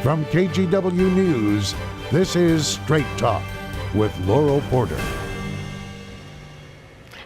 From KGW News, this is Straight Talk with Laurel Porter.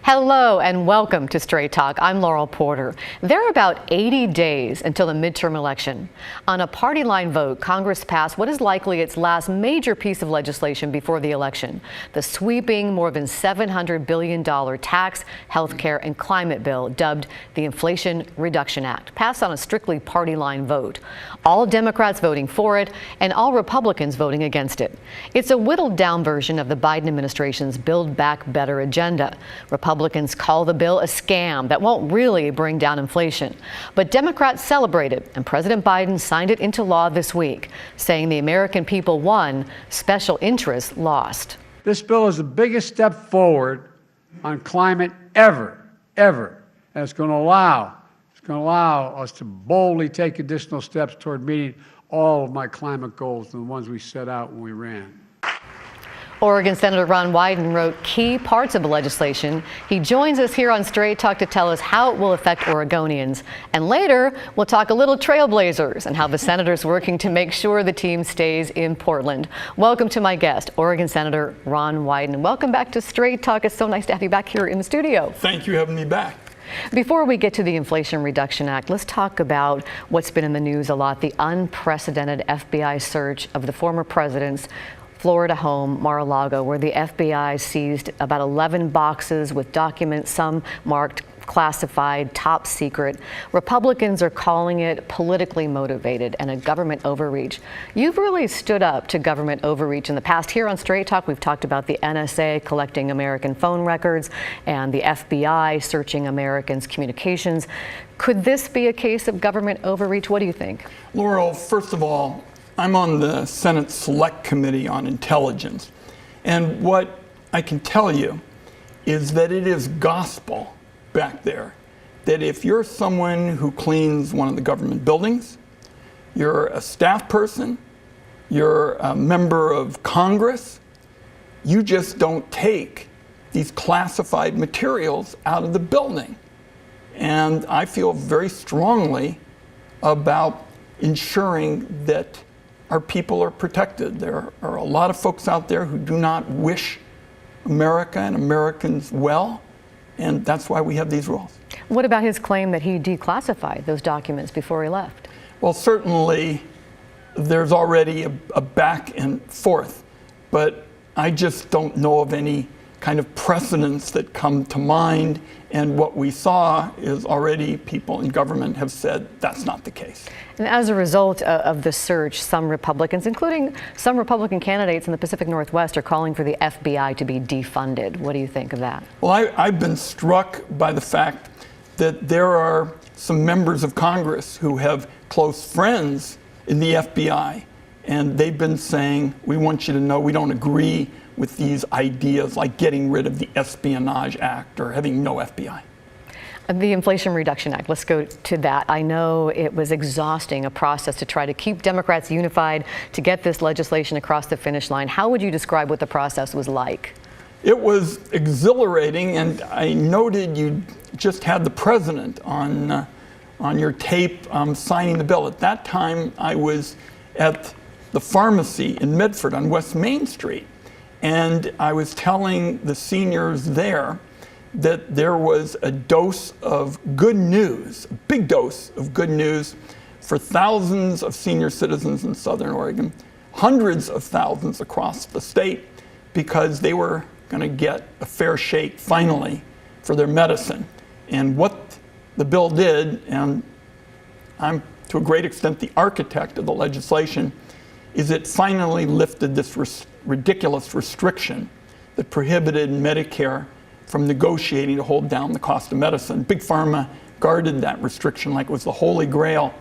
Hello and welcome to Straight Talk. I'm Laurel Porter. There are about 80 days until the midterm election. On a party line vote, Congress passed what is likely its last major piece of legislation before the election, the sweeping more than $700 billion tax, health care, and climate bill dubbed the Inflation Reduction Act, passed on a strictly party line vote. All Democrats voting for it and all Republicans voting against it. It's a whittled down version of the Biden administration's Build Back Better agenda. Republicans call the bill a scam that won't really bring down inflation. But Democrats celebrated, and President Biden signed it into law this week, saying the American people won, special interests lost. This bill is the biggest step forward on climate ever. And it's going to allow us to boldly take additional steps toward meeting all of my climate goals and the ones we set out when we ran. Oregon Senator Ron Wyden wrote key parts of the legislation. He joins us here on Straight Talk to tell us how it will affect Oregonians. And later, we'll talk a little Trailblazers and how the senator's working to make sure the team stays in Portland. Welcome to my guest, Oregon Senator Ron Wyden. Welcome back to Straight Talk. It's so nice to have you back here in the studio. Thank you for having me back. Before we get to the Inflation Reduction Act, let's talk about what's been in the news a lot, the unprecedented FBI search of the former president's Florida home, Mar-a-Lago, where the FBI seized about 11 boxes with documents, some marked classified, top secret. Republicans are calling it politically motivated and a government overreach. You've really stood up to government overreach in the past. Here on Straight Talk, we've talked about the NSA collecting American phone records and the FBI searching Americans' communications. Could this be a case of government overreach? What do you think? Laurel, first of all, I'm on the Senate Select Committee on Intelligence. And what I can tell you is that it is gospel back there, that if you're someone who cleans one of the government buildings, you're a staff person, you're a member of Congress, you just don't take these classified materials out of the building. And I feel very strongly about ensuring that our people are protected. There are a lot of folks out there who do not wish America and Americans well, and that's why we have these rules. What about his claim that he declassified those documents before he left? Well, certainly there's already a back and forth, but I just don't know of any kind of precedents that come to mind. And what we saw is already people in government have said that's not the case. And as a result of the search, some Republicans, including some Republican candidates in the Pacific Northwest, are calling for the FBI to be defunded. What do you think of that? Well, I've been struck by the fact that there are some members of Congress who have close friends in the FBI, and they've been saying, we want you to know we don't agree with these ideas like getting rid of the Espionage Act or having no FBI. The Inflation Reduction Act, let's go to that. I know it was exhausting, a process to try to keep Democrats unified to get this legislation across the finish line. How would you describe what the process was like? It was exhilarating, and I noted you just had the president on your tape signing the bill. At that time, I was at the pharmacy in Medford on West Main Street. And I was telling the seniors there that there was a dose of good news, a big dose of good news for thousands of senior citizens in Southern Oregon, hundreds of thousands across the state, because they were going to get a fair shake finally for their medicine. And what the bill did, and I'm to a great extent the architect of the legislation, is it finally lifted this ridiculous restriction that prohibited Medicare from negotiating to hold down the cost of medicine. Big Pharma guarded that restriction like it was the Holy Grail.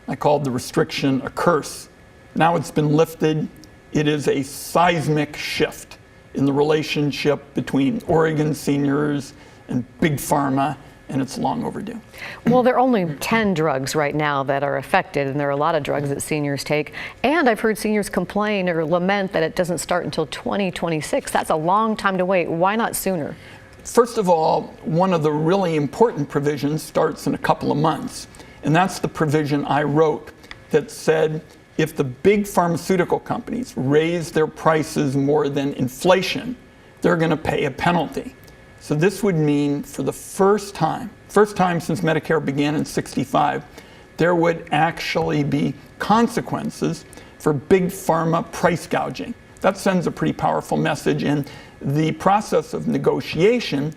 I called the restriction a curse. Now it's been lifted. It is a seismic shift in the relationship between Oregon seniors and Big Pharma, and it's long overdue. Well, there are only 10 drugs right now that are affected, and there are a lot of drugs that seniors take. And I've heard seniors complain or lament that it doesn't start until 2026. That's a long time to wait. Why not sooner? First of all, one of the really important provisions starts in a couple of months, and that's the provision I wrote that said if the big pharmaceutical companies raise their prices more than inflation, they're going to pay a penalty. So this would mean for the first time since Medicare began in '65, there would actually be consequences for big pharma price gouging. That sends a pretty powerful message, and the process of negotiation,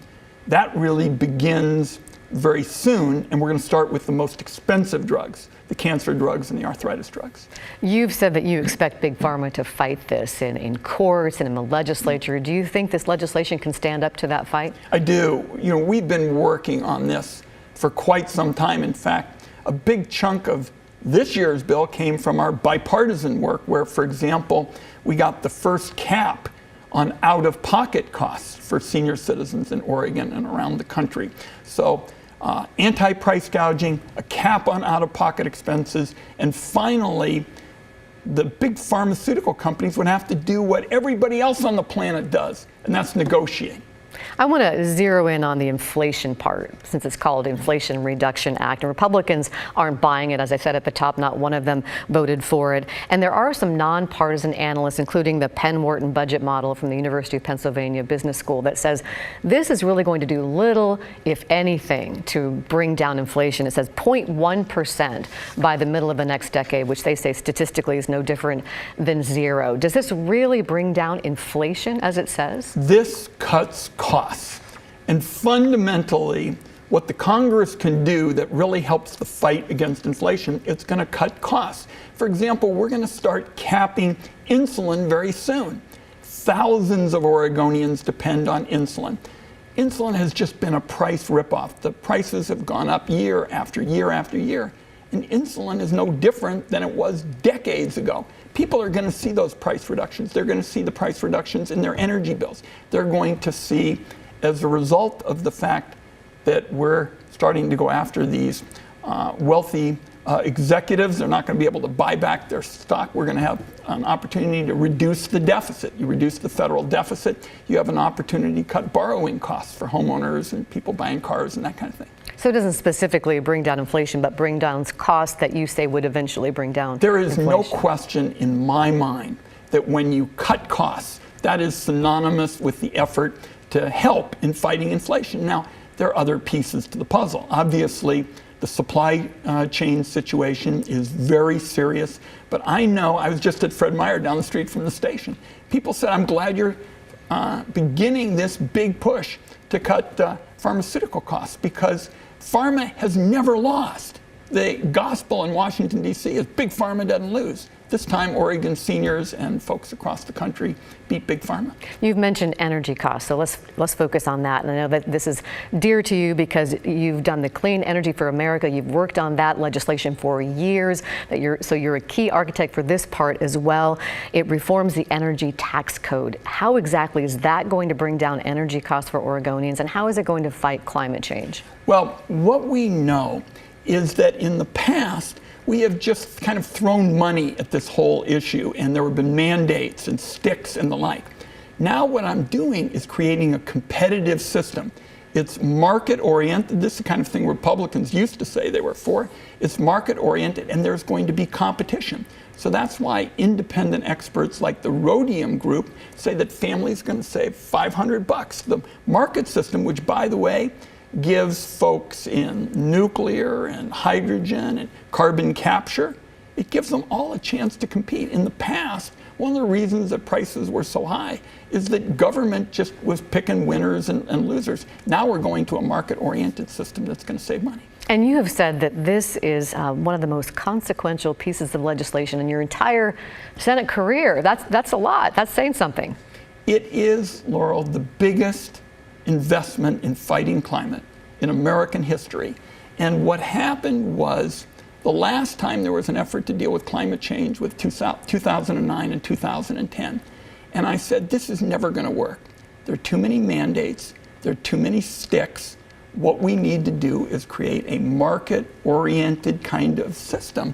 that really begins very soon, and we're going to start with the most expensive drugs, the cancer drugs and the arthritis drugs. You've said that you expect Big Pharma to fight this in courts and in the legislature. Do you think this legislation can stand up to that fight? I do. We've been working on this for quite some time. In fact, a big chunk of this year's bill came from our bipartisan work where, for example, we got the first cap on out-of-pocket costs for senior citizens in Oregon and around the country. So anti-price gouging, a cap on out-of-pocket expenses, and finally, the big pharmaceutical companies would have to do what everybody else on the planet does, and that's negotiate. I want to zero in on the inflation part, since it's called Inflation Reduction Act. And Republicans aren't buying it. As I said at the top, not one of them voted for it. And there are some nonpartisan analysts, including the Penn Wharton budget model from the University of Pennsylvania Business School, that says this is really going to do little, if anything, to bring down inflation. It says 0.1% by the middle of the next decade, which they say statistically is no different than zero. Does this really bring down inflation, as it says? This cuts costs. And fundamentally, what the Congress can do that really helps the fight against inflation, it's going to cut costs. For example, we're going to start capping insulin very soon. Thousands of Oregonians depend on insulin. Insulin has just been a price ripoff. The prices have gone up year after year after year. And insulin is no different than it was decades ago. People are going to see those price reductions. They're going to see the price reductions in their energy bills. They're going to see, as a result of the fact that we're starting to go after these wealthy executives, they're not going to be able to buy back their stock. We're going to have an opportunity to reduce the deficit. You reduce the federal deficit, you have an opportunity to cut borrowing costs for homeowners and people buying cars and that kind of thing. So it doesn't specifically bring down inflation, but bring down costs that you say would eventually bring down There is inflation. no question in my mind that when you cut costs, that is synonymous with the effort to help in fighting inflation. Now, there are other pieces to the puzzle. Obviously, the supply chain situation is very serious, but I know, I was just at Fred Meyer down the street from the station. People said, I'm glad you're beginning this big push to cut pharmaceutical costs, because pharma has never lost. The gospel in Washington, D.C. is Big Pharma doesn't lose. This time, Oregon seniors and folks across the country beat Big Pharma. You've mentioned energy costs, so let's focus on that. And I know that this is dear to you because you've done the Clean Energy for America. You've worked on that legislation for years. So you're a key architect for this part as well. It reforms the energy tax code. How exactly is that going to bring down energy costs for Oregonians, and how is it going to fight climate change? Well, what we know is that in the past, we have just kind of thrown money at this whole issue, and there have been mandates and sticks and the like. Now what I'm doing is creating a competitive system. It's market-oriented. This is the kind of thing Republicans used to say they were for. It's market-oriented, and there's going to be competition. So that's why independent experts like the Rhodium Group say that families are going to save $500. The market system, which, by the way, gives folks in nuclear and hydrogen and carbon capture, it gives them all a chance to compete. In the past, one of the reasons that prices were so high is that government just was picking winners and losers. Now we're going to a market-oriented system that's going to save money. And you have said that this is one of the most consequential pieces of legislation in your entire Senate career. That's a lot. That's saying something. It is, Laurel, the biggest investment in fighting climate in American history. And what happened was, the last time there was an effort to deal with climate change with 2009 and 2010. And I said, this is never going to work. There are too many mandates. There are too many sticks. What we need to do is create a market-oriented kind of system.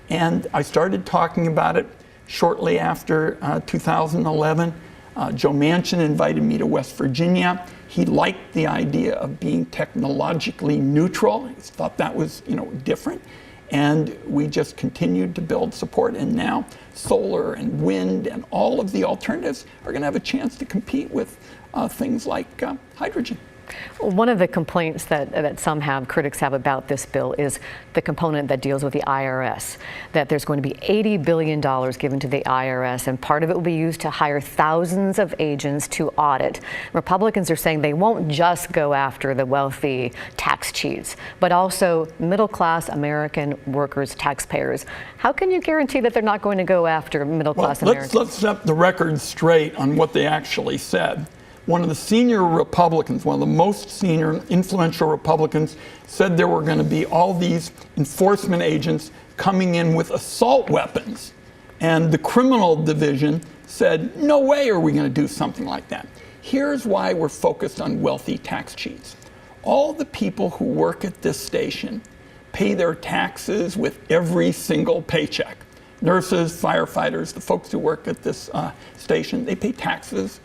And I started talking about it shortly after 2011. Joe Manchin invited me to West Virginia. He liked the idea of being technologically neutral. He thought that was, different. And we just continued to build support, and now solar and wind and all of the alternatives are going to have a chance to compete with things like hydrogen. One of the complaints that some have, critics have about this bill is the component that deals with the IRS, that there's going to be $80 billion given to the IRS, and part of it will be used to hire thousands of agents to audit. Republicans are saying they won't just go after the wealthy tax cheats, but also middle-class American workers, taxpayers. How can you guarantee that they're not going to go after middle-class Americans? Let's set the record straight on what they actually said. One of the senior Republicans, one of the most senior influential Republicans, said there were going to be all these enforcement agents coming in with assault weapons. And the criminal division said, no way are we going to do something like that. Here's why we're focused on wealthy tax cheats. All the people who work at this station pay their taxes with every single paycheck. Nurses, firefighters, the folks who work at this station, they pay taxes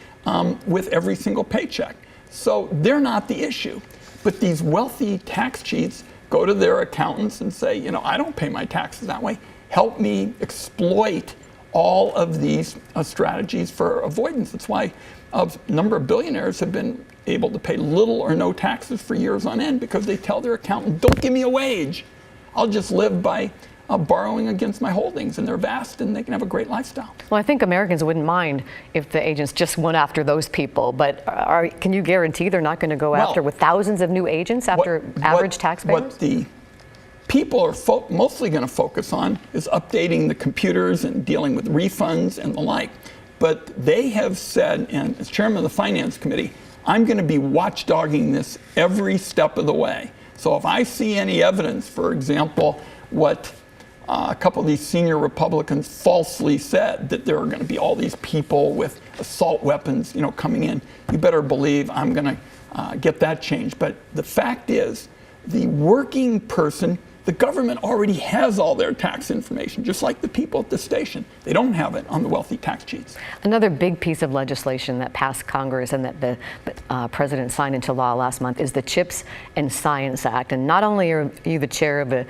with every single paycheck. So they're not the issue. But these wealthy tax cheats go to their accountants and say, you know, I don't pay my taxes that way. Help me exploit all of these strategies for avoidance. That's why a number of billionaires have been able to pay little or no taxes for years on end, because they tell their accountant, don't give me a wage. I'll just live by borrowing against my holdings, and they're vast and they can have a great lifestyle. Well, I think Americans wouldn't mind if the agents just went after those people, but can you guarantee they're not going to go after with thousands of new agents after average taxpayers? What the people are mostly going to focus on is updating the computers and dealing with refunds and the like. But they have said, and as chairman of the Finance Committee, I'm going to be watchdogging this every step of the way. So if I see any evidence, for example, what a couple of these senior Republicans falsely said, that there are going to be all these people with assault weapons, you know, coming in, you better believe I'm going to get that changed. But the fact is, the working person, the government already has all their tax information, just like the people at the station. They don't have it on the wealthy tax cheats. Another big piece of legislation that passed Congress and that the president signed into law last month is the CHIPS and Science Act. And not only are you the chair of the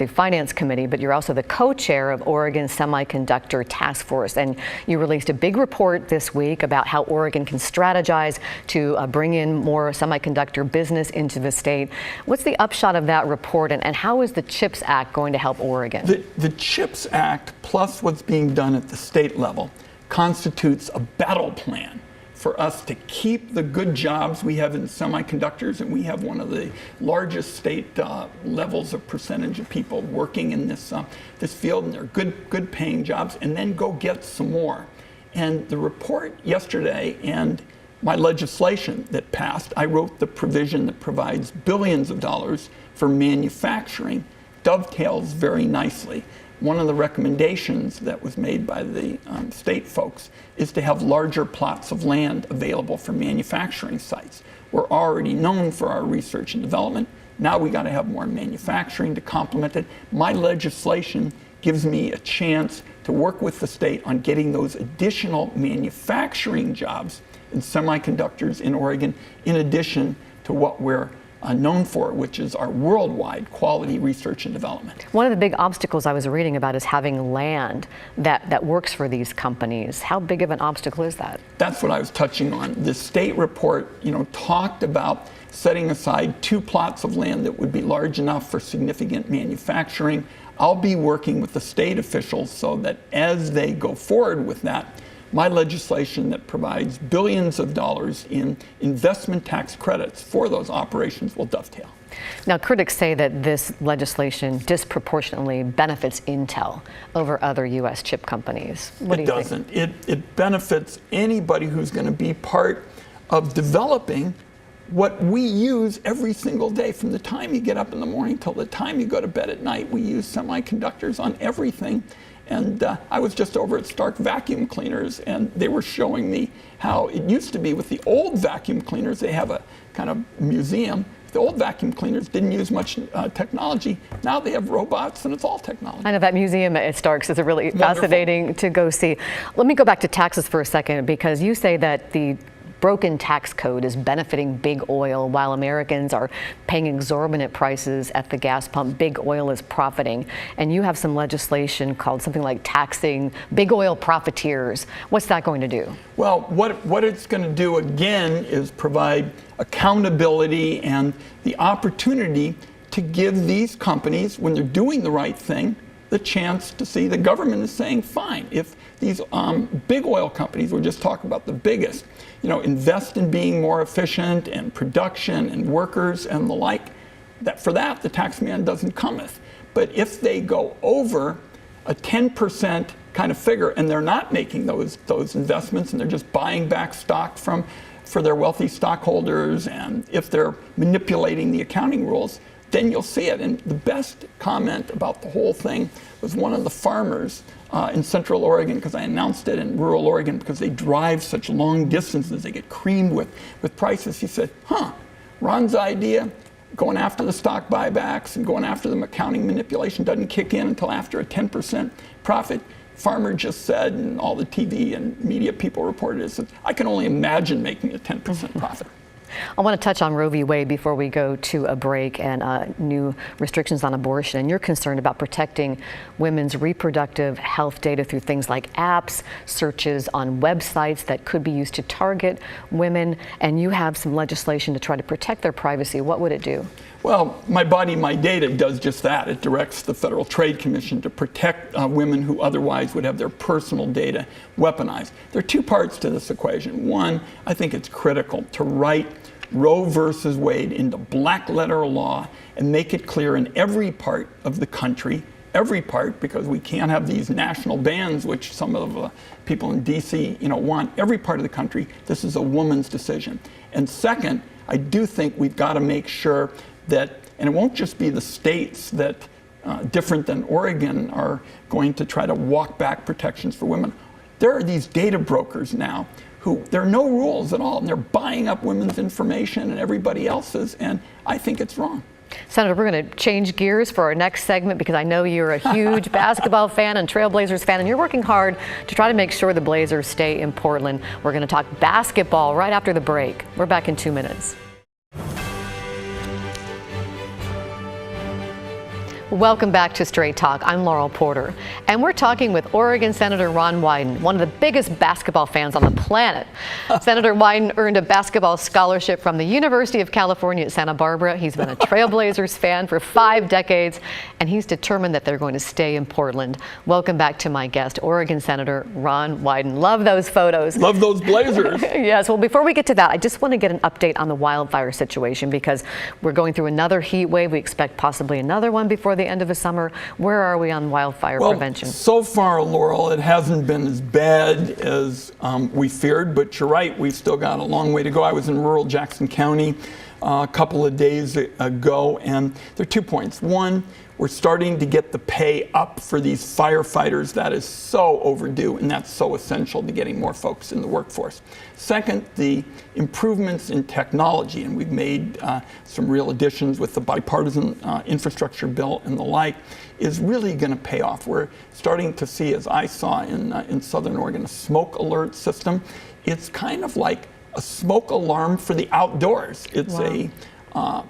Finance Committee, but you're also the co-chair of Oregon's Semiconductor Task Force. And you released a big report this week about how Oregon can strategize to bring in more semiconductor business into the state. What's the upshot of that report, and how is the CHIPS Act going to help Oregon? The CHIPS Act, plus what's being done at the state level, constitutes a battle plan for us to keep the good jobs we have in semiconductors, and we have one of the largest state levels of percentage of people working in this field, and they're good paying jobs, and then go get some more. And the report yesterday and my legislation that passed, I wrote the provision that provides billions of dollars for manufacturing, dovetails very nicely. One of the recommendations that was made by the state folks is to have larger plots of land available for manufacturing sites. We're already known for our research and development. Now we got to have more manufacturing to complement it. My legislation gives me a chance to work with the state on getting those additional manufacturing jobs in semiconductors in Oregon, in addition to what we're known for, which is our worldwide quality research and development. One of the big obstacles I was reading about is having land that works for these companies. How big of an obstacle is that? That's what I was touching on. The state report, talked about setting aside 2 plots of land that would be large enough for significant manufacturing. I'll be working with the state officials so that as they go forward with that, my legislation that provides billions of dollars in investment tax credits for those operations will dovetail. Now, critics say that this legislation disproportionately benefits Intel over other U.S. chip companies. What do you think? It doesn't. It benefits anybody who's going to be part of developing what we use every single day. From the time you get up in the morning till the time you go to bed at night, we use semiconductors on everything. And I was just over at Stark Vacuum Cleaners, and they were showing me how it used to be with the old vacuum cleaners. They have a kind of museum. The old vacuum cleaners didn't use much technology. Now they have robots, and it's all technology. I know that museum at Stark's is really fascinating to go see. Let me go back to taxes for a second, because you say that the broken tax code is benefiting big oil while Americans are paying exorbitant prices at the gas pump. Big oil is profiting. And you have some legislation called something like taxing big oil profiteers. What's that going to do? Well, what it's going to do again is provide accountability and the opportunity to give these companies, when they're doing the right thing, the chance to see the government is saying, fine, if these big oil companies, we're just talking about the biggest, invest in being more efficient and production and workers and the like, that for that the tax man doesn't cometh. But if they go over a 10% kind of figure and they're not making those investments and they're just buying back stock for their wealthy stockholders, and if they're manipulating the accounting rules, then you'll see it. And the best comment about the whole thing was one of the farmers in Central Oregon, because I announced it in rural Oregon, because they drive such long distances, they get creamed with prices. He said, Ron's idea, going after the stock buybacks and going after the accounting manipulation doesn't kick in until after a 10% profit. Farmer just said, and all the TV and media people reported it, said, I can only imagine making a 10% profit. I want to touch on Roe v. Wade before we go to a break, and new restrictions on abortion. And you're concerned about protecting women's reproductive health data through things like apps, searches on websites that could be used to target women. And you have some legislation to try to protect their privacy. What would it do? Well, My Body, My Data does just that. It directs the Federal Trade Commission to protect women who otherwise would have their personal data weaponized. There are two parts to this equation. One, I think it's critical to write Roe versus Wade into black letter law and make it clear in every part of the country, every part, because we can't have these national bans, which some of the people in D.C. want. Every part of the country, this is a woman's decision. And second, I do think we've got to make sure that, and it won't just be the states that, different than Oregon, are going to try to walk back protections for women. There are these data brokers now who, there are no rules at all, and they're buying up women's information and everybody else's, and I think it's wrong. Senator, we're going to change gears for our next segment because I know you're a huge basketball fan and Trailblazers fan, and you're working hard to try to make sure the Blazers stay in Portland. We're going to talk basketball right after the break. We're back in 2 minutes. Welcome back to Straight Talk. I'm Laurel Porter, and we're talking with Oregon Senator Ron Wyden, one of the biggest basketball fans on the planet. Senator Wyden earned a basketball scholarship from the University of California at Santa Barbara. He's been a Trailblazers fan for 5 decades, and he's determined that they're going to stay in Portland. Welcome back to my guest, Oregon Senator Ron Wyden. Love those photos. Love those Blazers. Yes. Well, before we get to that, I just want to get an update on the wildfire situation because we're going through another heat wave. We expect possibly another one before the end of the summer. Where are we on wildfire prevention? So far, Laurel, it hasn't been as bad as we feared, but you're right, we've still got a long way to go. I was in rural Jackson County a couple of days ago, and there are 2 points. One, we're starting to get the pay up for these firefighters. That is so overdue, and that's so essential to getting more folks in the workforce. Second, the improvements in technology, and we've made some real additions with the bipartisan infrastructure bill and the like, is really going to pay off. We're starting to see, as I saw in Southern Oregon, a smoke alert system. It's kind of like a smoke alarm for the outdoors. It's a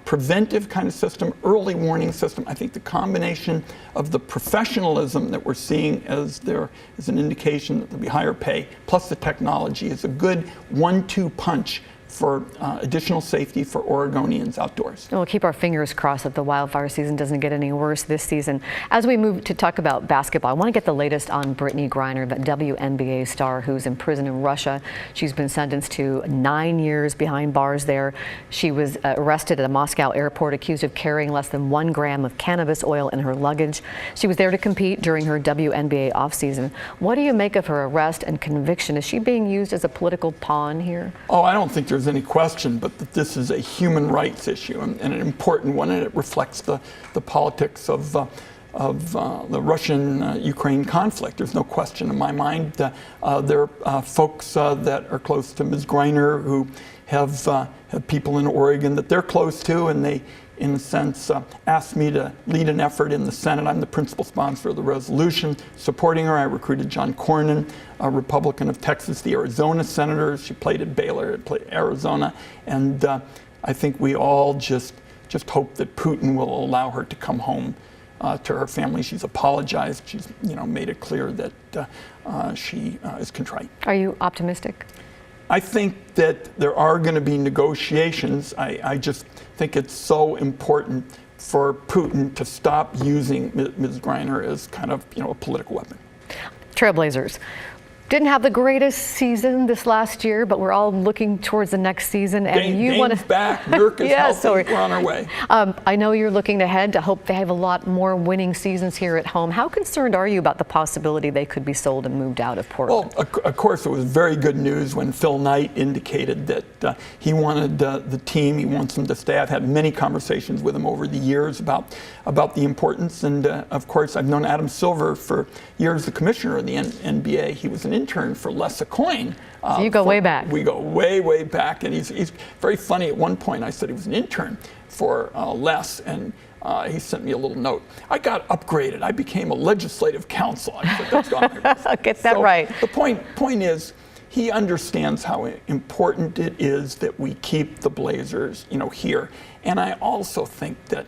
preventive kind of system, early warning system. I think the combination of the professionalism that we're seeing as there is an indication that there'll be higher pay, plus the technology, is a good 1-2 punch for additional safety for Oregonians outdoors. We'll keep our fingers crossed that the wildfire season doesn't get any worse this season. As we move to talk about basketball, I want to get the latest on Brittany Griner, the WNBA star who's in prison in Russia. She's been sentenced to 9 years behind bars there. She was arrested at a Moscow airport accused of carrying less than 1 gram of cannabis oil in her luggage. She was there to compete during her WNBA offseason. What do you make of her arrest and conviction? Is she being used as a political pawn here? Oh, I don't think there's any question but that this is a human rights issue and an important one, and it reflects the politics of the Russian-Ukraine conflict. There's no question in my mind. There are folks that are close to Ms. Griner who have people in Oregon that they're close to, and they in a sense, asked me to lead an effort in the Senate. I'm the principal sponsor of the resolution supporting her. I recruited John Cornyn, a Republican of Texas, the Arizona senator. She played at Baylor, played Arizona. And I think we all just hope that Putin will allow her to come home to her family. She's apologized. She's made it clear that she is contrite. Are you optimistic? I think that there are going to be negotiations. I just think it's so important for Putin to stop using Ms. Griner as kind of a political weapon. Trailblazers didn't have the greatest season this last year, but we're all looking towards the next season. And you want to back, Nurk is healthy. We're on our way. I know you're looking ahead to hope they have a lot more winning seasons here at home. How concerned are you about the possibility they could be sold and moved out of Portland? Well, of course, it was very good news when Phil Knight indicated that he wanted the team, he wants them to stay. I've had many conversations with him over the years about the importance. And of course, I've known Adam Silver for years, the commissioner of the NBA. He was an intern for Les Coyne. So you go way back. We go way, way back. And he's very funny. At one point, I said he was an intern for Les, and he sent me a little note. I got upgraded. I became a legislative counsel. I said, that's not Get that right. The point is, he understands how important it is that we keep the Blazers, here. And I also think that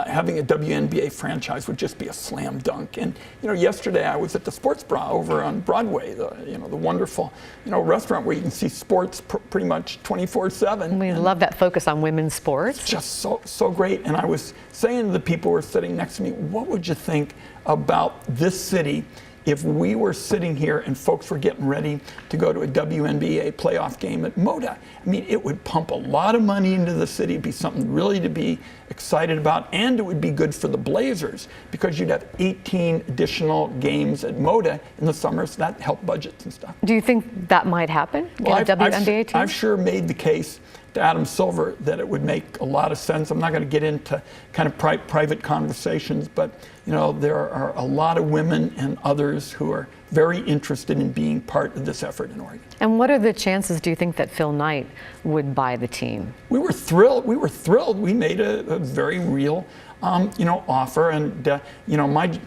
having a WNBA franchise would just be a slam dunk. And yesterday I was at the Sports Bra over on Broadway, the wonderful restaurant where you can see sports pretty much 24/7. We love that focus on women's sports. It's just so great. And I was saying to the people who were sitting next to me, what would you think about this city if we were sitting here and folks were getting ready to go to a WNBA playoff game at Moda? I mean, it would pump a lot of money into the city. It'd be something really to be excited about, and it would be good for the Blazers because you'd have 18 additional games at Moda in the summer, so that helped budgets and stuff. Do you think that might happen? Well, Get a WNBA team? I've sure made the case to Adam Silver that it would make a lot of sense. I'm not going to get into kind of private conversations, but there are a lot of women and others who are very interested in being part of this effort in Oregon. And what are the chances, do you think, that Phil Knight would buy the team? We were thrilled. We made a very real, offer, and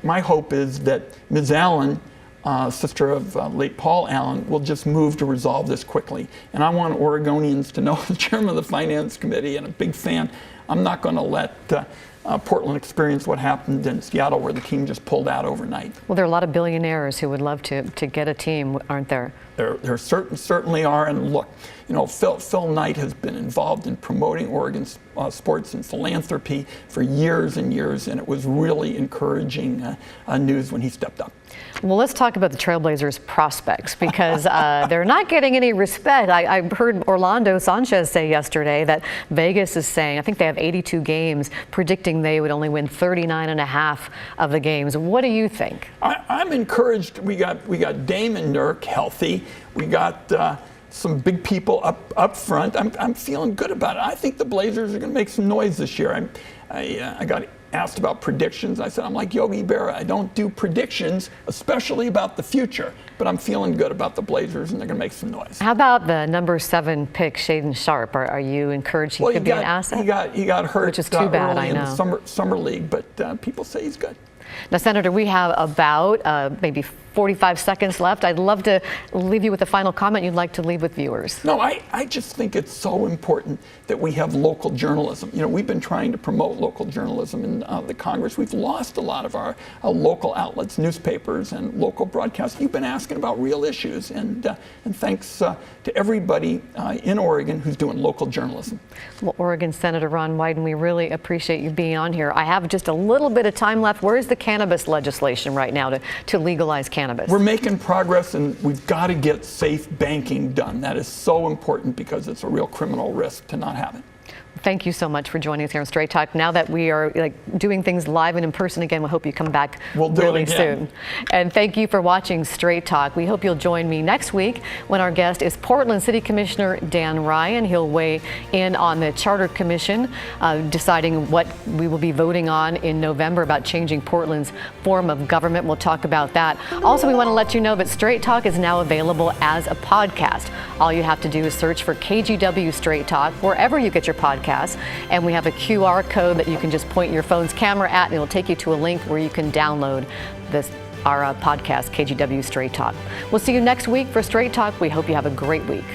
my hope is that Ms. Allen, sister of late Paul Allen, will just move to resolve this quickly. And I want Oregonians to know, the chairman of the Finance Committee and a big fan, I'm not going to let Portland experience what happened in Seattle where the team just pulled out overnight. Well, there are a lot of billionaires who would love to get a team, aren't there? There certainly are. And look, Phil Knight has been involved in promoting Oregon's sports and philanthropy for years and years, and it was really encouraging news when he stepped up. Well, let's talk about the Trailblazers' prospects because they're not getting any respect. I heard Orlando Sanchez say yesterday that Vegas is saying, I think they have 82 games, predicting they would only win 39.5 of the games. What do you think? I'm encouraged. We got Dame and Nurk healthy. We got some big people up front. I'm feeling good about it. I think the Blazers are going to make some noise this year. I got asked about predictions. I said, I'm like Yogi Berra. I don't do predictions, especially about the future, but I'm feeling good about the Blazers, and they're going to make some noise. How about the number 7 pick, Shaedon Sharpe? Are you encouraged he could be an asset? He got hurt, which is too bad, early I know. in the summer league, but people say he's good. Now, Senator, we have about maybe 45 seconds left. I'd love to leave you with a final comment you'd like to leave with viewers. No, I just think it's so important that we have local journalism. We've been trying to promote local journalism in the Congress. We've lost a lot of our local outlets, newspapers, and local broadcasts. You've been asking about real issues, and thanks to everybody in Oregon who's doing local journalism. Well, Oregon Senator Ron Wyden, we really appreciate you being on here. I have just a little bit of time left. Where is the cannabis legislation right now to legalize cannabis? We're making progress, and we've got to get safe banking done. That is so important because it's a real criminal risk to not have it. Thank you so much for joining us here on Straight Talk. Now that we are doing things live and in person again, we hope you come back really soon. And thank you for watching Straight Talk. We hope you'll join me next week when our guest is Portland City Commissioner Dan Ryan. He'll weigh in on the Charter Commission, deciding what we will be voting on in November about changing Portland's form of government. We'll talk about that. Also, we want to let you know that Straight Talk is now available as a podcast. All you have to do is search for KGW Straight Talk wherever you get your podcasts. And we have a QR code that you can just point your phone's camera at, and it'll take you to a link where you can download our podcast, KGW Straight Talk. We'll see you next week for Straight Talk. We hope you have a great week.